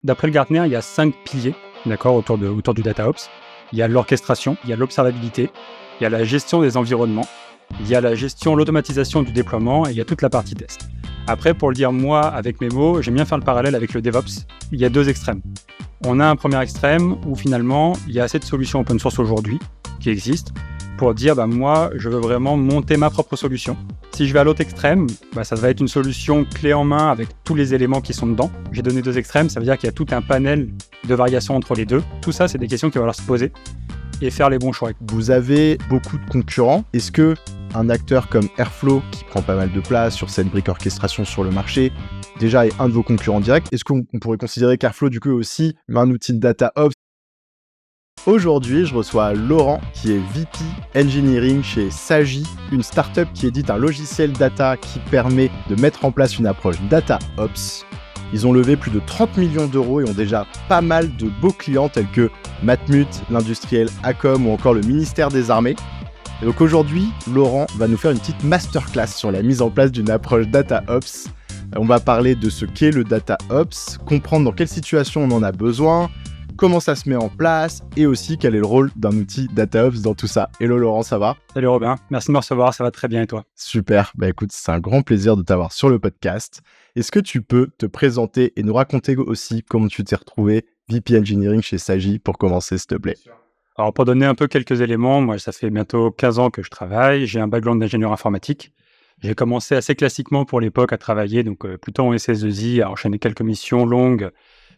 D'après le Gartner, il y a 5 piliers, d'accord, autour du DataOps. Il y a l'orchestration, il y a l'observabilité, il y a la gestion des environnements, il y a la gestion, l'automatisation du déploiement et il y a toute la partie test. Après, pour le dire moi avec mes mots, j'aime bien faire le parallèle avec le DevOps. Il y a deux extrêmes. On a un premier extrême où finalement, il y a assez de solutions open source aujourd'hui qui existent pour dire moi, je veux vraiment monter ma propre solution. Si je vais à l'autre extrême, ça va être une solution clé en main avec tous les éléments qui sont dedans. J'ai donné deux extrêmes, ça veut dire qu'il y a tout un panel de variations entre les deux. Tout ça, c'est des questions qu'il va falloir se poser et faire les bons choix. Vous avez beaucoup de concurrents. Est-ce que un acteur comme Airflow, qui prend pas mal de place sur cette brique orchestration sur le marché, déjà est un de vos concurrents directs? Est-ce qu'on pourrait considérer qu'Airflow, du coup, est aussi un outil de DataOps? Aujourd'hui, je reçois Laurent, qui est VP Engineering chez Sagi, une startup qui édite un logiciel data qui permet de mettre en place une approche DataOps. Ils ont levé plus de 30 millions d'euros et ont déjà pas mal de beaux clients tels que Matmut, l'industriel Acom ou encore le ministère des Armées. Et donc aujourd'hui, Laurent va nous faire une petite masterclass sur la mise en place d'une approche DataOps. On va parler de ce qu'est le DataOps, comprendre dans quelle situation on en a besoin, comment ça se met en place et aussi quel est le rôle d'un outil DataOps dans tout ça. Hello Laurent, ça va? Salut Robin, merci de me recevoir, ça va très bien et toi? Super, écoute, c'est un grand plaisir de t'avoir sur le podcast. Est-ce que tu peux te présenter et nous raconter aussi comment tu t'es retrouvé VP Engineering chez Sagi pour commencer, s'il te plaît? Alors pour donner un peu quelques éléments, moi ça fait bientôt 15 ans que je travaille, j'ai un background d'ingénieur informatique. J'ai commencé assez classiquement pour l'époque à travailler, donc plutôt en SS2I, à enchaîner quelques missions longues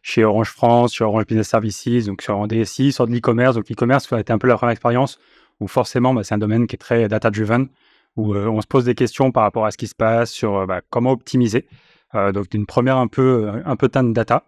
chez Orange France, chez Orange Business Services, donc sur en DSI, sur de l'e-commerce. Donc l'e-commerce, ça a été un peu la première expérience où forcément c'est un domaine qui est très data-driven, où on se pose des questions par rapport à ce qui se passe, sur comment optimiser. Donc une première un peu teinte data.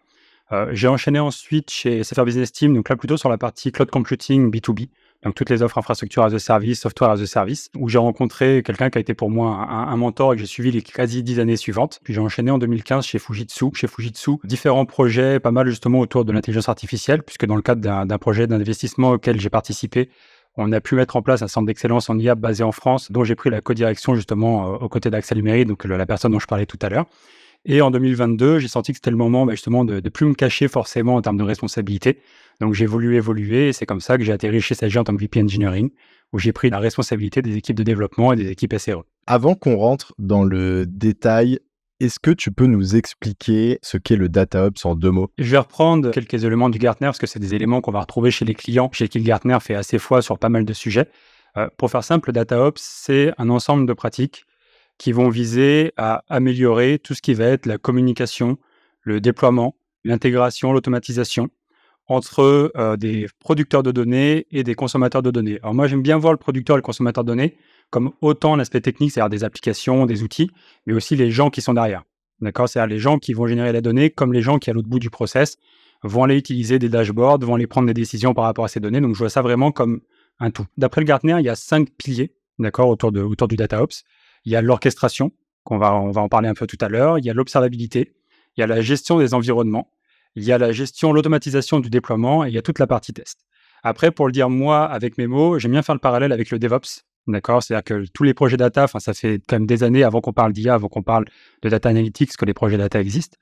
J'ai enchaîné ensuite chez SFR Business Team, donc là plutôt sur la partie cloud computing B2B, donc toutes les offres infrastructure as a service, software as a service, où j'ai rencontré quelqu'un qui a été pour moi un mentor et que j'ai suivi les quasi 10 années suivantes. Puis j'ai enchaîné en 2015 chez Fujitsu. Chez Fujitsu, différents projets, pas mal justement autour de l'intelligence artificielle, puisque dans le cadre d'un projet d'investissement auquel j'ai participé, on a pu mettre en place un centre d'excellence en IA basé en France, dont j'ai pris la co-direction justement aux côtés d'Axel Méry, donc la personne dont je parlais tout à l'heure. Et en 2022, j'ai senti que c'était le moment justement de plus me cacher forcément en termes de responsabilité. Donc j'ai évolué et c'est comme ça que j'ai atterri chez Sagi en tant que VP Engineering, où j'ai pris la responsabilité des équipes de développement et des équipes SRE. Avant qu'on rentre dans le détail, est-ce que tu peux nous expliquer ce qu'est le DataOps en 2 mots? Je vais reprendre quelques éléments du Gartner, parce que c'est des éléments qu'on va retrouver chez les clients, chez qui le Gartner fait assez foi sur pas mal de sujets. Pour faire simple, le DataOps, c'est un ensemble de pratiques qui vont viser à améliorer tout ce qui va être la communication, le déploiement, l'intégration, l'automatisation entre des producteurs de données et des consommateurs de données. Alors moi, j'aime bien voir le producteur et le consommateur de données comme autant l'aspect technique, c'est-à-dire des applications, des outils, mais aussi les gens qui sont derrière. D'accord? C'est-à-dire les gens qui vont générer la donnée, comme les gens qui, à l'autre bout du process, vont aller utiliser des dashboards, vont aller prendre des décisions par rapport à ces données. Donc, je vois ça vraiment comme un tout. D'après le Gartner, il y a 5 piliers, d'accord, autour du DataOps. Il y a l'orchestration, on va en parler un peu tout à l'heure. Il y a l'observabilité. Il y a la gestion des environnements. Il y a la gestion, l'automatisation du déploiement et il y a toute la partie test. Après, pour le dire moi avec mes mots, j'aime bien faire le parallèle avec le DevOps. D'accord? C'est-à-dire que tous les projets data, ça fait quand même des années avant qu'on parle d'IA, avant qu'on parle de data analytics, que les projets data existent.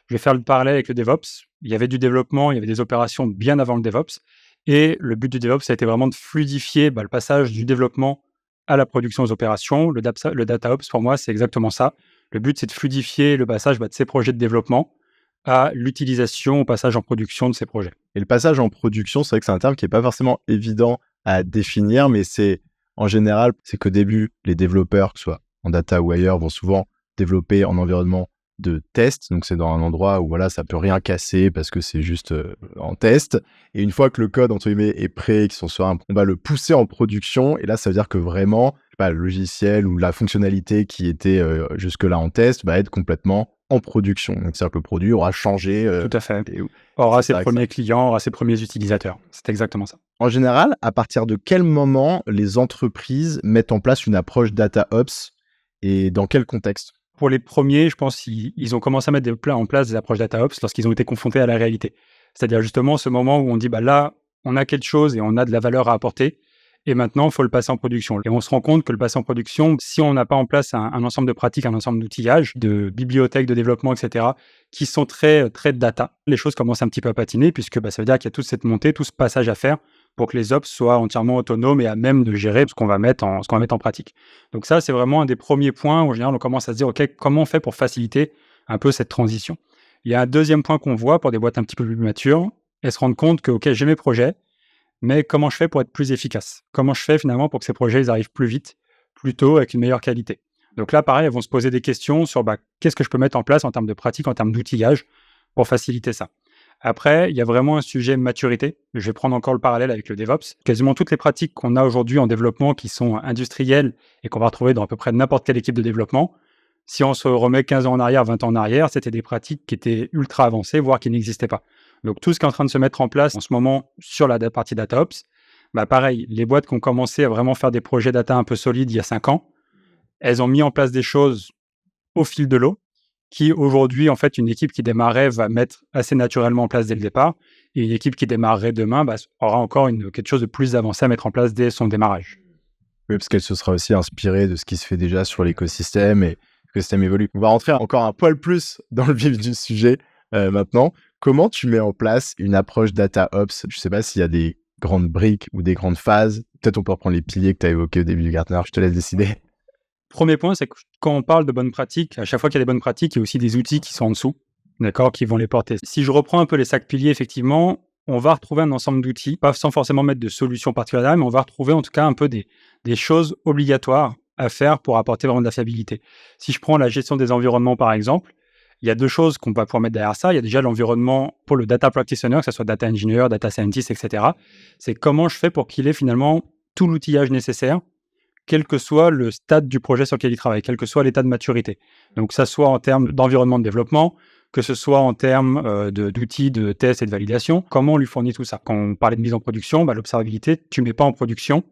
Je vais faire le parallèle avec le DevOps. Il y avait du développement, il y avait des opérations bien avant le DevOps. Et le but du DevOps, ça a été vraiment de fluidifier le passage du développement à la production aux opérations. Le DataOps, pour moi, c'est exactement ça. Le but, c'est de fluidifier le passage de ces projets de développement à l'utilisation, au passage en production de ces projets. Et le passage en production, c'est vrai que c'est un terme qui n'est pas forcément évident à définir, mais c'est en général, c'est qu'au début, les développeurs, que ce soit en data ou ailleurs, vont souvent développer en environnement de test. Donc, c'est dans un endroit où ça peut rien casser parce que c'est juste en test. Et une fois que le code, entre guillemets, est prêt, qu'ils sont sur on va le pousser en production. Et là, ça veut dire que vraiment, le logiciel ou la fonctionnalité qui était jusque-là en test va être complètement en production. Donc, c'est-à-dire que le produit aura changé. Tout à fait. Aura ses premiers clients, aura ses premiers utilisateurs. C'est exactement ça. En général, à partir de quel moment les entreprises mettent en place une approche DataOps et dans quel contexte? Pour les premiers, je pense qu'ils ont commencé à mettre en place des approches DataOps lorsqu'ils ont été confrontés à la réalité. C'est-à-dire justement ce moment où on dit là, on a quelque chose et on a de la valeur à apporter. Et maintenant, il faut le passer en production. Et on se rend compte que le passer en production, si on n'a pas en place un ensemble de pratiques, un ensemble d'outillages, de bibliothèques, de développement, etc., qui sont très, très data, les choses commencent un petit peu à patiner, puisque ça veut dire qu'il y a toute cette montée, tout ce passage à faire pour que les ops soient entièrement autonomes et à même de gérer ce qu'on va mettre en pratique. Donc ça, c'est vraiment un des premiers points où, en général, on commence à se dire, OK, comment on fait pour faciliter un peu cette transition? Il y a un deuxième point qu'on voit pour des boîtes un petit peu plus matures, elles se rendent compte que, OK, j'ai mes projets, mais comment je fais pour être plus efficace? Comment je fais finalement pour que ces projets ils arrivent plus vite, plus tôt, avec une meilleure qualité? Donc là, pareil, elles vont se poser des questions sur qu'est-ce que je peux mettre en place en termes de pratique, en termes d'outillage pour faciliter ça. Après, il y a vraiment un sujet maturité. Je vais prendre encore le parallèle avec le DevOps. Quasiment toutes les pratiques qu'on a aujourd'hui en développement qui sont industrielles et qu'on va retrouver dans à peu près n'importe quelle équipe de développement, si on se remet 15 ans en arrière, 20 ans en arrière, c'était des pratiques qui étaient ultra avancées, voire qui n'existaient pas. Donc tout ce qui est en train de se mettre en place en ce moment sur la partie DataOps, pareil, les boîtes qui ont commencé à vraiment faire des projets data un peu solides il y a 5 ans, elles ont mis en place des choses au fil de l'eau, qui aujourd'hui, en fait, une équipe qui démarrait va mettre assez naturellement en place dès le départ, et une équipe qui démarrerait demain aura encore quelque chose de plus avancé à mettre en place dès son démarrage. Oui, parce qu'elle se sera aussi inspirée de ce qui se fait déjà sur l'écosystème et l'écosystème évolue. On va rentrer encore un poil plus dans le vif du sujet maintenant. Comment tu mets en place une approche DataOps? Je ne sais pas s'il y a des grandes briques ou des grandes phases. Peut-être on peut reprendre les piliers que tu as évoqués au début du Gartner. Je te laisse décider. Premier point, c'est que quand on parle de bonnes pratiques, à chaque fois qu'il y a des bonnes pratiques, il y a aussi des outils qui sont en dessous, d'accord, qui vont les porter. Si je reprends un peu les 5 piliers, effectivement, on va retrouver un ensemble d'outils, pas sans forcément mettre de solutions particulières, mais on va retrouver en tout cas un peu des choses obligatoires à faire pour apporter vraiment de la fiabilité. Si je prends la gestion des environnements, par exemple, il y a 2 choses qu'on va pouvoir mettre derrière ça. Il y a déjà l'environnement pour le data practitioner, que ce soit data engineer, data scientist, etc. C'est comment je fais pour qu'il ait finalement tout l'outillage nécessaire, quel que soit le stade du projet sur lequel il travaille, quel que soit l'état de maturité. Donc, que ça soit en termes d'environnement de développement, que ce soit en termes d'outils de test et de validation, comment on lui fournit tout ça? Quand on parlait de mise en production, l'observabilité, tu ne mets pas en production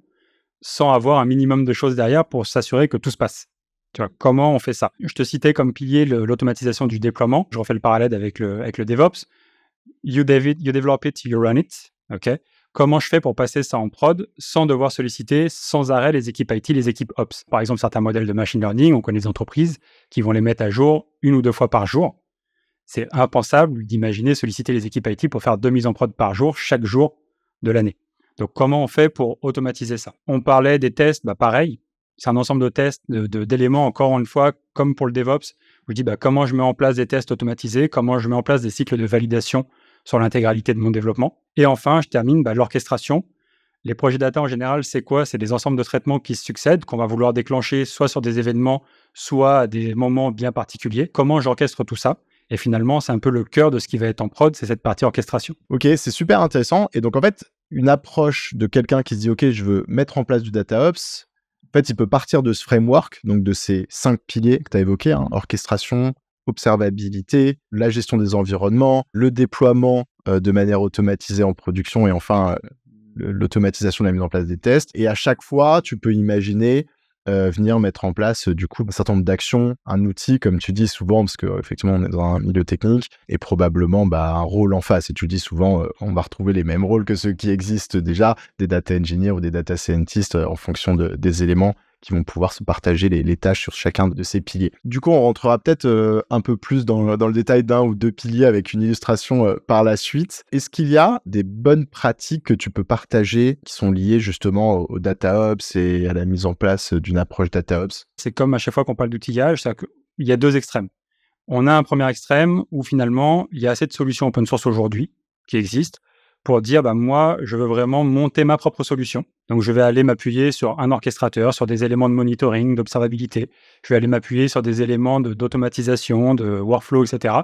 sans avoir un minimum de choses derrière pour s'assurer que tout se passe. Tu vois, comment on fait ça? Je te citais comme pilier l'automatisation du déploiement. Je refais le parallèle avec le DevOps. You develop it, you run it. Okay. Comment je fais pour passer ça en prod sans devoir solliciter sans arrêt les équipes IT, les équipes Ops? Par exemple, certains modèles de machine learning, on connaît des entreprises qui vont les mettre à jour 1 ou 2 fois par jour. C'est impensable d'imaginer solliciter les équipes IT pour faire 2 mises en prod par jour, chaque jour de l'année. Donc, comment on fait pour automatiser ça? On parlait des tests, pareil. C'est un ensemble de tests, d'éléments, encore une fois, comme pour le DevOps. Je dis comment je mets en place des tests automatisés, comment je mets en place des cycles de validation sur l'intégralité de mon développement. Et enfin, je termine l'orchestration. Les projets data, en général, c'est quoi? C'est des ensembles de traitements qui se succèdent, qu'on va vouloir déclencher soit sur des événements, soit à des moments bien particuliers. Comment j'orchestre tout ça? Et finalement, c'est un peu le cœur de ce qui va être en prod, c'est cette partie orchestration. Ok, c'est super intéressant. Et donc, en fait, une approche de quelqu'un qui se dit, OK, je veux mettre en place du DataOps, en fait, il peut partir de ce framework, donc de ces 5 piliers que tu as évoqués, orchestration, observabilité, la gestion des environnements, le déploiement de manière automatisée en production et enfin l'automatisation de la mise en place des tests. Et à chaque fois, tu peux imaginer venir mettre en place du coup un certain nombre d'actions, un outil, comme tu dis souvent, parce qu'effectivement on est dans un milieu technique, et probablement un rôle en face. Et tu dis souvent, on va retrouver les mêmes rôles que ceux qui existent déjà, des data engineers ou des data scientists en fonction des éléments qui vont pouvoir se partager les tâches sur chacun de ces piliers. Du coup, on rentrera peut-être un peu plus dans le détail d'un ou 2 piliers avec une illustration par la suite. Est-ce qu'il y a des bonnes pratiques que tu peux partager qui sont liées justement au DataOps et à la mise en place d'une approche DataOps? C'est comme à chaque fois qu'on parle d'outillage, c'est-à-dire qu'il y a 2 extrêmes. On a un premier extrême où finalement, il y a assez de solutions open source aujourd'hui qui existent pour dire, moi, je veux vraiment monter ma propre solution. Donc, je vais aller m'appuyer sur un orchestrateur, sur des éléments de monitoring, d'observabilité. Je vais aller m'appuyer sur des éléments d'automatisation, de workflow, etc.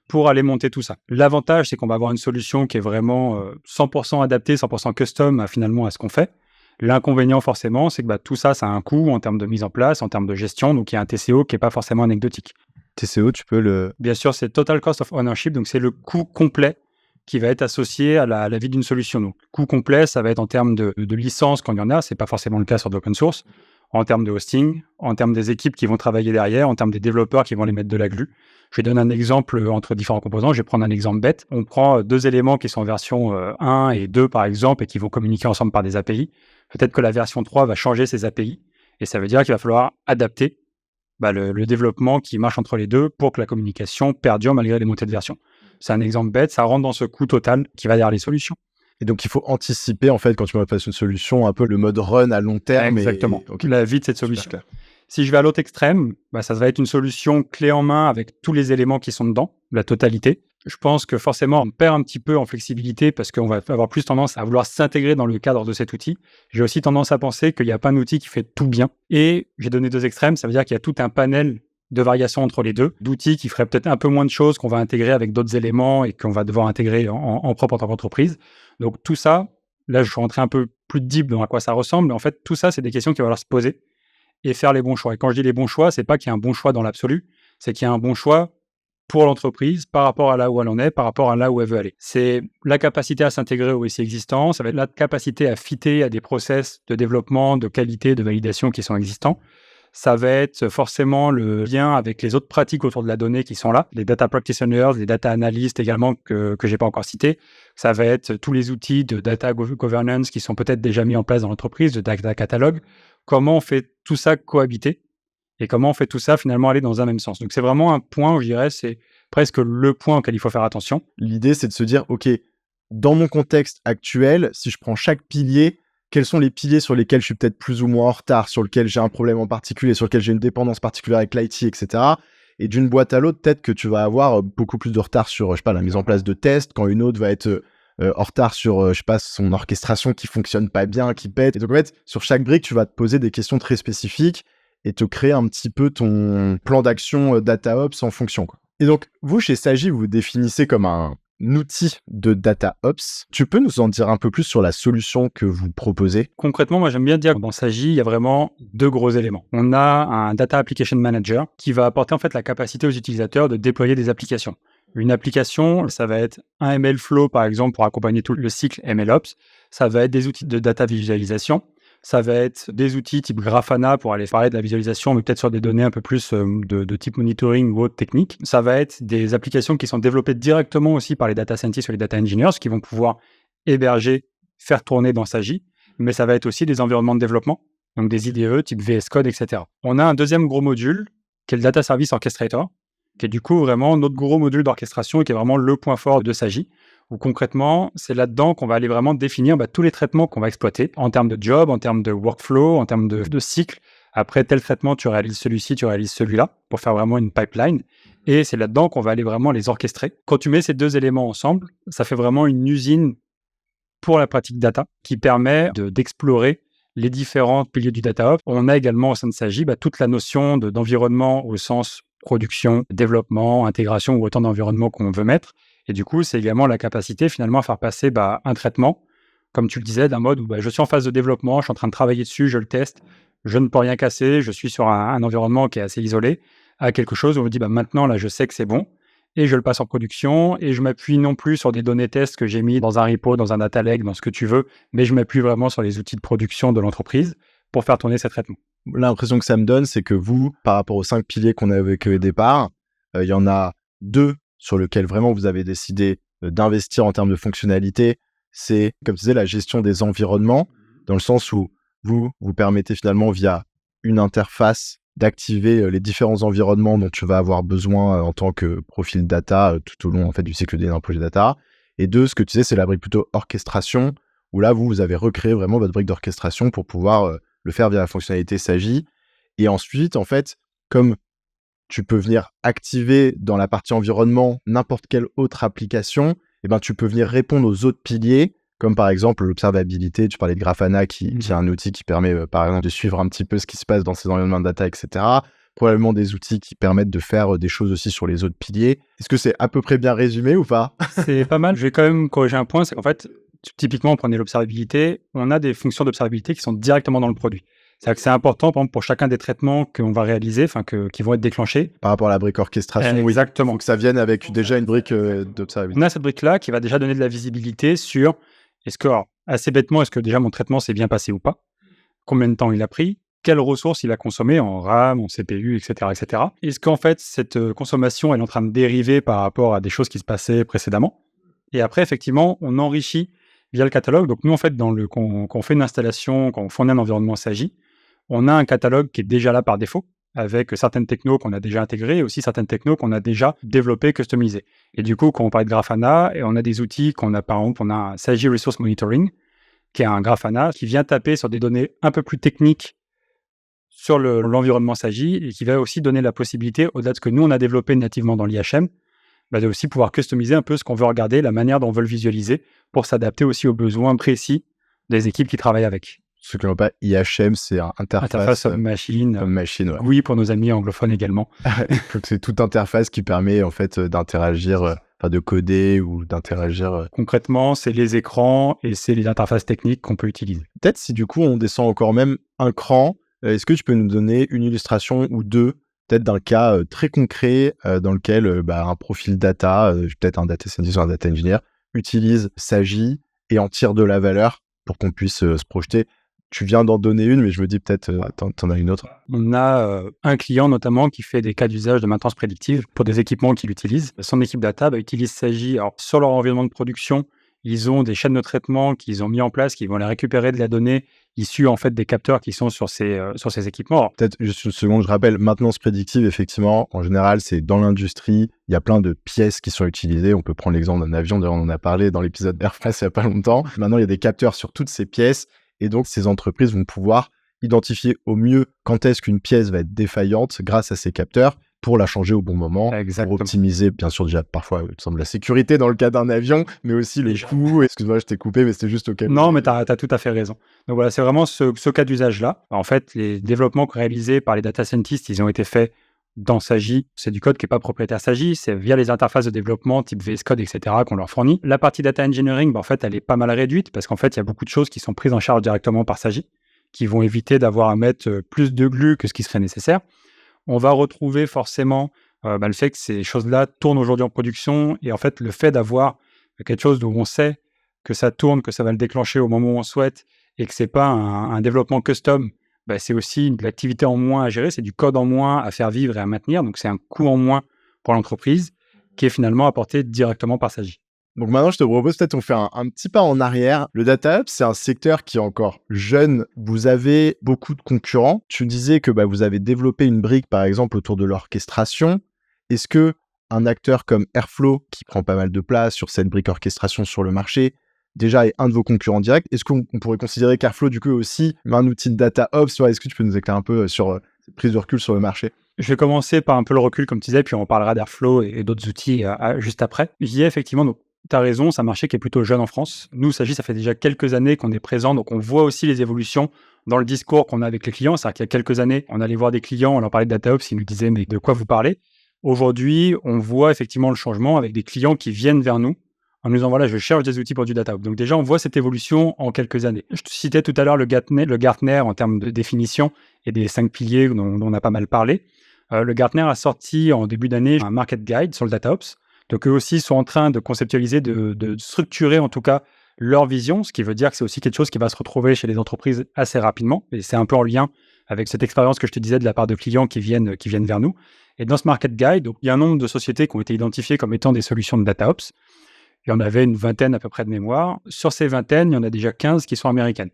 pour aller monter tout ça. L'avantage, c'est qu'on va avoir une solution qui est vraiment 100% adaptée, 100% custom finalement à ce qu'on fait. L'inconvénient, forcément, c'est que tout ça, ça a un coût en termes de mise en place, en termes de gestion. Donc, il y a un TCO qui n'est pas forcément anecdotique. TCO, tu peux le... Bien sûr, c'est Total Cost of Ownership. Donc, c'est le coût complet qui va être associé à la vie d'une solution. Donc, coût complet, ça va être en termes de licence quand il y en a. Ce n'est pas forcément le cas sur de l'open source. En termes de hosting, en termes des équipes qui vont travailler derrière, en termes des développeurs qui vont les mettre de la glue. Je vais donner un exemple entre différents composants. Je vais prendre un exemple bête. On prend 2 éléments qui sont en version 1 et 2, par exemple, et qui vont communiquer ensemble par des API. Peut-être que la version 3 va changer ses API et ça veut dire qu'il va falloir adapter le développement qui marche entre les deux pour que la communication perdure malgré les montées de version. C'est un exemple bête, ça rentre dans ce coût total qui va derrière les solutions. Et donc, il faut anticiper, en fait, quand tu mets en place une solution, un peu le mode run à long terme. Exactement, Okay. la vie de cette solution. Si je vais à l'autre extrême, ça va être une solution clé en main avec tous les éléments qui sont dedans, la totalité. Je pense que forcément, on perd un petit peu en flexibilité parce qu'on va avoir plus tendance à vouloir s'intégrer dans le cadre de cet outil. J'ai aussi tendance à penser qu'il n'y a pas un outil qui fait tout bien. Et j'ai donné 2 extrêmes, ça veut dire qu'il y a tout un panel de variations entre les deux, d'outils qui feraient peut-être un peu moins de choses qu'on va intégrer avec d'autres éléments et qu'on va devoir intégrer en propre en tant qu'entreprise. Donc tout ça, là je suis rentré un peu plus deep dans à quoi ça ressemble, mais en fait tout ça c'est des questions qu'il va falloir se poser et faire les bons choix. Et quand je dis les bons choix, c'est pas qu'il y a un bon choix dans l'absolu, c'est qu'il y a un bon choix pour l'entreprise par rapport à là où elle en est, par rapport à là où elle veut aller. C'est la capacité à s'intégrer au SI existant, ça va être la capacité à fitter à des process de développement, de qualité, de validation qui sont existants. Ça va être forcément le lien avec les autres pratiques autour de la donnée qui sont là, les data practitioners, les data analysts également que j'ai pas encore cités. Ça va être tous les outils de data governance qui sont peut-être déjà mis en place dans l'entreprise, de data catalogue. Comment on fait tout ça cohabiter et comment on fait tout ça finalement aller dans un même sens. Donc c'est vraiment un point où je dirais c'est presque le point auquel il faut faire attention. L'idée, c'est de se dire, OK, dans mon contexte actuel, si je prends chaque pilier, quels sont les piliers sur lesquels je suis peut-être plus ou moins en retard, sur lesquels j'ai un problème en particulier, sur lesquels j'ai une dépendance particulière avec l'IT, etc. Et d'une boîte à l'autre, peut-être que tu vas avoir beaucoup plus de retard sur, je sais pas, la mise en place de tests, quand une autre va être en retard sur, je sais pas, son orchestration qui fonctionne pas bien, qui pète. Et donc, en fait, sur chaque brique, tu vas te poser des questions très spécifiques et te créer un petit peu ton plan d'action DataOps en fonction, quoi. Et donc, vous, chez Sagi, vous vous définissez comme un outil de DataOps. Tu peux nous en dire un peu plus sur la solution que vous proposez? Concrètement, moi j'aime bien dire que dans Sagi, il y a vraiment 2 gros éléments. On a un Data Application Manager qui va apporter en fait la capacité aux utilisateurs de déployer des applications. Une application, ça va être un MLflow par exemple pour accompagner tout le cycle MLOps. Ça va être des outils de data visualisation. Ça va être des outils type Grafana pour aller parler de la visualisation, mais peut-être sur des données un peu plus de type monitoring ou autre technique. Ça va être des applications qui sont développées directement aussi par les data scientists ou les data engineers qui vont pouvoir héberger, faire tourner dans Sagi. Mais ça va être aussi des environnements de développement, donc des IDE type VS Code, etc. On a un deuxième gros module qui est le Data Service Orchestrator, qui est du coup vraiment notre gros module d'orchestration et qui est vraiment le point fort de Sagi. Où concrètement, c'est là-dedans qu'on va aller vraiment définir tous les traitements qu'on va exploiter en termes de job, en termes de workflow, en termes de cycle. Après tel traitement, tu réalises celui-ci, tu réalises celui-là pour faire vraiment une pipeline. Et c'est là-dedans qu'on va aller vraiment les orchestrer. Quand tu mets ces 2 éléments ensemble, ça fait vraiment une usine pour la pratique data qui permet d'explorer les différents piliers du DataOps. On a également au sein de Sagi toute la notion d'environnement au sens production, développement, intégration ou autant d'environnements qu'on veut mettre. Et du coup, c'est également la capacité finalement à faire passer un traitement, comme tu le disais, d'un mode où je suis en phase de développement, je suis en train de travailler dessus, je le teste, je ne peux rien casser, je suis sur un environnement qui est assez isolé, à quelque chose où on me dit maintenant, là, je sais que c'est bon, et je le passe en production, et je m'appuie non plus sur des données tests que j'ai mis dans un repo, dans un data lake, dans ce que tu veux, mais je m'appuie vraiment sur les outils de production de l'entreprise pour faire tourner ces traitements. L'impression que ça me donne, c'est que vous, par rapport aux 5 piliers qu'on a évoqués au départ, il y en a 2 sur lesquels vraiment vous avez décidé d'investir en termes de fonctionnalité. C'est, comme tu disais, la gestion des environnements, dans le sens où vous permettez finalement via une interface d'activer les différents environnements dont tu vas avoir besoin en tant que profil data tout au long en fait, du cycle d'un projet data. Et 2, ce que tu disais, c'est la brique plutôt orchestration, où là, vous avez recréé vraiment votre brique d'orchestration pour pouvoir le faire via la fonctionnalité Sagi. Et ensuite, en fait, comme tu peux venir activer dans la partie environnement n'importe quelle autre application, tu peux venir répondre aux autres piliers, comme par exemple l'observabilité. Tu parlais de Grafana, qui est un outil qui permet, par exemple, de suivre un petit peu ce qui se passe dans ces environnements de data, etc. Probablement des outils qui permettent de faire des choses aussi sur les autres piliers. Est-ce que c'est à peu près bien résumé ou pas? C'est pas mal. Je vais quand même corriger un point, c'est qu'en fait, typiquement, on prenait l'observabilité, on a des fonctions d'observabilité qui sont directement dans le produit. C'est-à-dire que c'est important, par exemple, pour chacun des traitements qu'on va réaliser, qui vont être déclenchés. Par rapport à la brique orchestration, exactement. Il faut que ça vienne avec déjà une brique d'observabilité. On a cette brique-là qui va déjà donner de la visibilité sur assez bêtement, est-ce que déjà mon traitement s'est bien passé ou pas? Combien de temps il a pris? Quelles ressources il a consommées en RAM, en CPU, etc., etc. Est-ce qu'en fait, cette consommation elle est en train de dériver par rapport à des choses qui se passaient précédemment? Et après, effectivement, on enrichit via le catalogue. Donc nous, en fait, quand on fait une installation, quand on fournit un environnement SAGI, on a un catalogue qui est déjà là par défaut, avec certaines technos qu'on a déjà intégrées et aussi certaines technos qu'on a déjà développées, customisées. Et du coup, quand on parle de Grafana, et on a des outils par exemple, on a un SAGI Resource Monitoring, qui est un Grafana qui vient taper sur des données un peu plus techniques sur l'environnement SAGI et qui va aussi donner la possibilité, au-delà de ce que nous, on a développé nativement dans l'IHM, de aussi pouvoir customiser un peu ce qu'on veut regarder, la manière dont on veut le visualiser, pour s'adapter aussi aux besoins précis des équipes qui travaillent avec. Ceux qui n'ont pas IHM, c'est un Interface Homme-Machine. Homme-Machine, ouais. Oui, pour nos amis anglophones également. C'est toute interface qui permet en fait d'interagir, de coder ou d'interagir. Concrètement, c'est les écrans et c'est les interfaces techniques qu'on peut utiliser. Peut-être si du coup on descend encore même un cran, est-ce que tu peux nous donner une illustration ou deux, peut-être d'un cas très concret dans lequel un profil data, peut-être un data scientist ou un data engineer, utilise SAGI et en tire de la valeur pour qu'on puisse se projeter. Tu viens d'en donner une, mais je me dis peut-être t'en as une autre. On a un client notamment qui fait des cas d'usage de maintenance prédictive pour des équipements qu'il utilise. Son équipe data utilise SAGI. Alors, sur leur environnement de production, ils ont des chaînes de traitement qu'ils ont mis en place, qui vont aller récupérer de la donnée issue en fait des capteurs qui sont sur ces équipements. Alors, peut-être juste une seconde, je rappelle, maintenance prédictive, effectivement, en général, c'est dans l'industrie, il y a plein de pièces qui sont utilisées. On peut prendre l'exemple d'un avion, d'ailleurs on en a parlé dans l'épisode d'Airfress il n'y a pas longtemps. Maintenant, il y a des capteurs sur toutes ces pièces. Et donc, ces entreprises vont pouvoir identifier au mieux quand est-ce qu'une pièce va être défaillante grâce à ces capteurs pour la changer au bon moment, exactement. Pour optimiser, bien sûr, déjà parfois, il me semble, la sécurité dans le cas d'un avion, mais aussi le coût. Excuse-moi, je t'ai coupé, mais c'était juste au cas. Non, mais tu as tout à fait raison. Donc voilà, c'est vraiment ce cas d'usage-là. En fait, les développements réalisés par les data scientists, ils ont été faits dans SAGI. C'est du code qui n'est pas propriétaire SAGI, c'est via les interfaces de développement type VS Code, etc. qu'on leur fournit. La partie data engineering, en fait, elle est pas mal réduite parce qu'en fait, il y a beaucoup de choses qui sont prises en charge directement par SAGI, qui vont éviter d'avoir à mettre plus de glue que ce qui serait nécessaire. On va retrouver forcément le fait que ces choses-là tournent aujourd'hui en production et en fait, le fait d'avoir quelque chose où on sait que ça tourne, que ça va le déclencher au moment où on souhaite et que c'est pas un développement custom, c'est aussi de l'activité en moins à gérer, c'est du code en moins à faire vivre et à maintenir, donc c'est un coût en moins pour l'entreprise qui est finalement apporté directement par SAGI. Donc maintenant, je te propose peut-être on fait un petit pas en arrière. Le data hub, c'est un secteur qui est encore jeune. Vous avez beaucoup de concurrents. Tu disais que vous avez développé une brique, par exemple, autour de l'orchestration. Est-ce que un acteur comme Airflow, qui prend pas mal de place sur cette brique orchestration sur le marché, déjà est un de vos concurrents directs? Est-ce qu'on pourrait considérer qu'Airflow, du coup, est aussi un outil de data ops? Est-ce que tu peux nous éclairer un peu sur cette prise de recul sur le marché? Je vais commencer par un peu le recul, comme tu disais, puis on parlera d'Airflow et d'autres outils juste après. J'y ai effectivement, donc tu as raison, c'est un marché qui est plutôt jeune en France. Nous, SAGI, ça fait déjà quelques années qu'on est présent, donc on voit aussi les évolutions dans le discours qu'on a avec les clients. C'est-à-dire qu'il y a quelques années, on allait voir des clients, on leur parlait de DataOps, ils nous disaient « mais de quoi vous parlez ?» Aujourd'hui, on voit effectivement le changement avec des clients qui viennent vers nous en nous disant « voilà, je cherche des outils pour du DataOps ». Donc déjà, on voit cette évolution en quelques années. Je te citais tout à l'heure le Gartner en termes de définition et des 5 piliers dont on a pas mal parlé. Le Gartner a sorti en début d'année un market guide sur le DataOps. Donc eux aussi sont en train de conceptualiser, de structurer en tout cas leur vision, ce qui veut dire que c'est aussi quelque chose qui va se retrouver chez les entreprises assez rapidement. Et c'est un peu en lien avec cette expérience que je te disais de la part de clients qui viennent vers nous. Et dans ce market guide, donc, il y a un nombre de sociétés qui ont été identifiées comme étant des solutions de DataOps. Il y en avait une vingtaine à peu près de mémoire. Sur ces vingtaines, il y en a déjà 15 qui sont américaines.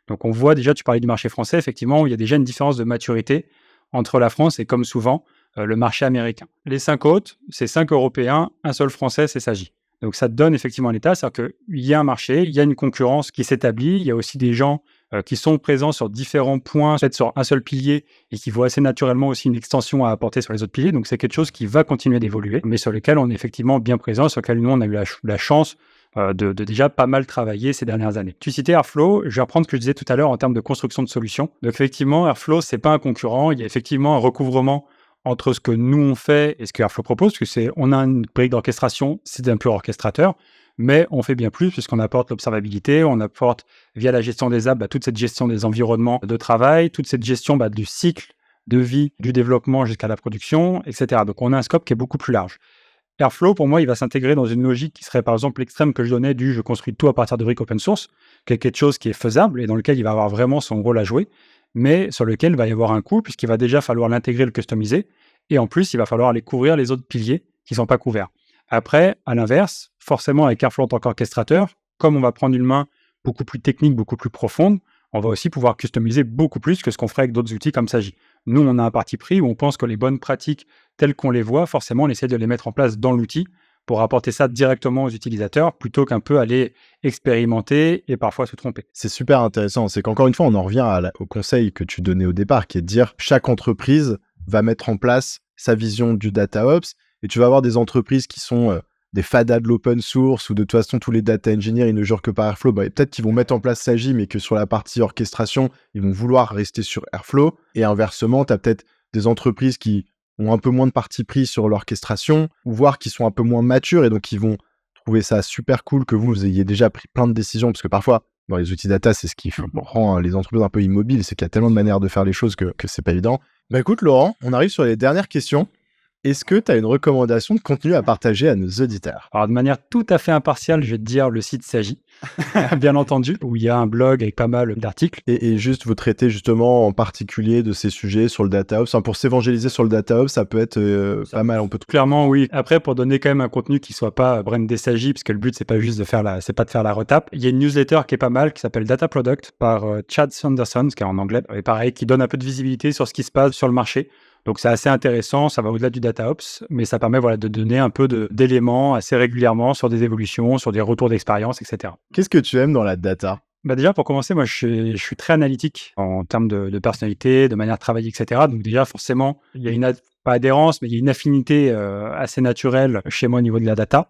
Donc on voit déjà, tu parlais du marché français, effectivement, où il y a déjà une différence de maturité entre la France et comme souvent, le marché américain. Les 5 autres, c'est 5 Européens, un seul Français, c'est SAGI. Donc ça donne effectivement un état, c'est-à-dire qu'il y a un marché, il y a une concurrence qui s'établit, il y a aussi des gens qui sont présents sur différents points, peut-être sur un seul pilier, et qui voient assez naturellement aussi une extension à apporter sur les autres piliers. Donc c'est quelque chose qui va continuer d'évoluer, mais sur lequel on est effectivement bien présent, sur lequel nous on a eu la chance de déjà pas mal travailler ces dernières années. Tu citais Airflow, je vais reprendre ce que je disais tout à l'heure en termes de construction de solutions. Donc effectivement, Airflow, c'est pas un concurrent, il y a effectivement un recouvrement entre ce que nous on fait et ce que Airflow propose, parce que on a une brique d'orchestration, c'est un pur orchestrateur, mais on fait bien plus puisqu'on apporte l'observabilité, on apporte via la gestion des apps toute cette gestion des environnements de travail, toute cette gestion du cycle de vie du développement jusqu'à la production, etc. Donc on a un scope qui est beaucoup plus large. Airflow, pour moi, il va s'intégrer dans une logique qui serait par exemple l'extrême que je donnais du « je construis tout à partir de briques open source », qui est quelque chose qui est faisable et dans lequel il va avoir vraiment son rôle à jouer, mais sur lequel il va y avoir un coût puisqu'il va déjà falloir l'intégrer, le customiser, et en plus, il va falloir aller couvrir les autres piliers qui ne sont pas couverts. Après, à l'inverse, forcément avec Airflow en tant qu'orchestrateur, comme on va prendre une main beaucoup plus technique, beaucoup plus profonde, on va aussi pouvoir customiser beaucoup plus que ce qu'on ferait avec d'autres outils comme Sagi. Nous, on a un parti pris où on pense que les bonnes pratiques telles qu'on les voit, forcément, on essaie de les mettre en place dans l'outil pour apporter ça directement aux utilisateurs plutôt qu'un peu aller expérimenter et parfois se tromper. C'est super intéressant. C'est qu'encore une fois, on en revient au conseil que tu donnais au départ, qui est de dire chaque entreprise va mettre en place sa vision du DataOps et tu vas avoir des entreprises qui sont des fadas de l'open source ou de toute façon tous les data engineers ils ne jurent que par Airflow, peut-être qu'ils vont mettre en place Sagi mais que sur la partie orchestration ils vont vouloir rester sur Airflow et inversement tu as peut-être des entreprises qui ont un peu moins de parti pris sur l'orchestration ou voire qui sont un peu moins matures et donc ils vont trouver ça super cool que vous ayez déjà pris plein de décisions parce que parfois dans les outils data c'est ce qui rend les entreprises un peu immobiles, c'est qu'il y a tellement de manières de faire les choses que c'est pas évident. Écoute Laurent, on arrive sur les dernières questions. Est-ce que tu as une recommandation de contenu à partager à nos auditeurs? Alors, de manière tout à fait impartiale, je vais te dire le site Sagi, bien entendu, où il y a un blog avec pas mal d'articles. Et juste, vous traitez justement en particulier de ces sujets sur le DataOps. Pour s'évangéliser sur le DataOps, ça peut être pas mal. On peut Clairement, oui. Après, pour donner quand même un contenu qui soit pas brandé Sagi, parce que le but, c'est pas juste de faire c'est pas de faire la retape. Il y a une newsletter qui est pas mal, qui s'appelle Data Product par Chad Sanderson, qui est en anglais, et pareil, qui donne un peu de visibilité sur ce qui se passe sur le marché. Donc, c'est assez intéressant, ça va au-delà du DataOps, mais ça permet de donner un peu d'éléments assez régulièrement sur des évolutions, sur des retours d'expérience, etc. Qu'est-ce que tu aimes dans la data? Déjà, pour commencer, moi, je suis très analytique en termes de personnalité, de manière de travailler, etc. Donc déjà, forcément, il y a pas adhérence, mais il y a une affinité assez naturelle chez moi au niveau de la data.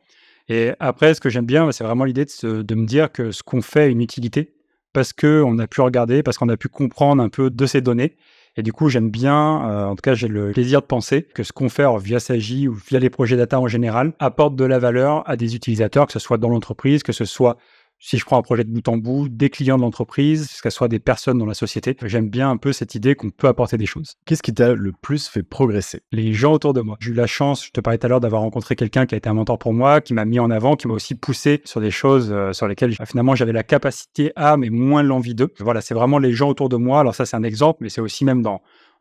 Et après, ce que j'aime bien, c'est vraiment l'idée de me dire que ce qu'on fait a une utilité parce qu'on a pu regarder, parce qu'on a pu comprendre un peu de ces données. Et du coup, j'aime bien, en tout cas, j'ai le plaisir de penser que ce qu'on fait via Sagi ou via les projets data en général apporte de la valeur à des utilisateurs, que ce soit dans l'entreprise, que ce soit, si je prends un projet de bout en bout, des clients de l'entreprise, que ce soit des personnes dans la société. J'aime bien un peu cette idée qu'on peut apporter des choses. Qu'est-ce qui t'a le plus fait progresser? Les gens autour de moi. J'ai eu la chance, je te parlais tout à l'heure, d'avoir rencontré quelqu'un qui a été un mentor pour moi, qui m'a mis en avant, qui m'a aussi poussé sur des choses sur lesquelles finalement j'avais la capacité mais moins l'envie d'eux. Voilà, c'est vraiment les gens autour de moi. Alors ça, c'est un exemple, mais c'est aussi même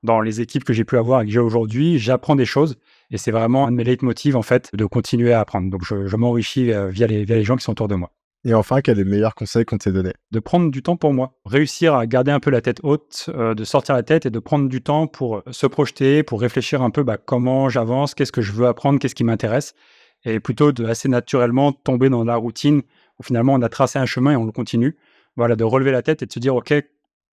dans les équipes que j'ai pu avoir et que j'ai aujourd'hui, j'apprends des choses et c'est vraiment un de mes leitmotivs en fait de continuer à apprendre. Donc je m'enrichis via les gens qui sont autour de moi. Et enfin, quel est le meilleur conseil qu'on t'ait donné? De prendre du temps pour moi, réussir à garder un peu la tête haute, de sortir la tête et de prendre du temps pour se projeter, pour réfléchir un peu comment j'avance, qu'est-ce que je veux apprendre, qu'est-ce qui m'intéresse, et plutôt de assez naturellement tomber dans la routine où finalement on a tracé un chemin et on le continue. Voilà, de relever la tête et de se dire ok,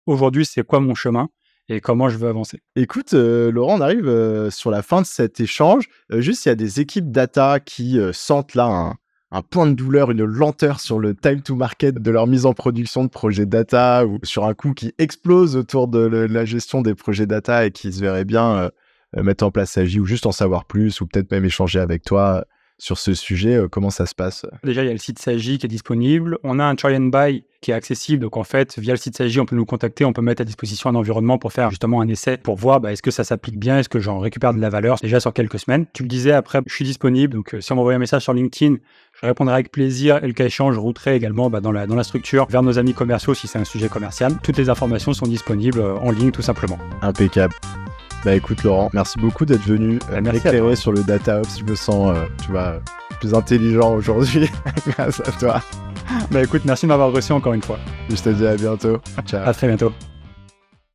aujourd'hui c'est quoi mon chemin et comment je veux avancer. Écoute, Laurent, on arrive sur la fin de cet échange. Juste, il y a des équipes data qui sentent là un point de douleur, une lenteur sur le time to market de leur mise en production de projets data ou sur un coût qui explose autour de la gestion des projets data et qui se verraient bien mettre en place Sagi ou juste en savoir plus ou peut-être même échanger avec toi sur ce sujet. Comment ça se passe? Déjà, il y a le site Sagi qui est disponible. On a un try and buy qui est accessible. Donc, en fait, via le site Sagi, on peut nous contacter. On peut mettre à disposition un environnement pour faire justement un essai pour voir est-ce que ça s'applique bien, est-ce que j'en récupère de la valeur déjà sur quelques semaines. Tu le disais, après, je suis disponible. Donc, si on m'envoie un message sur LinkedIn, je répondrai avec plaisir. Et le cas échange, je routerai également dans la structure vers nos amis commerciaux si c'est un sujet commercial. Toutes les informations sont disponibles en ligne, tout simplement. Impeccable. Écoute Laurent, merci beaucoup d'être venu m'éclairer sur le DataOps. Je me sens, plus intelligent aujourd'hui grâce à toi. Écoute, merci de m'avoir reçu encore une fois. Je te dis à bientôt. Ciao. À très bientôt.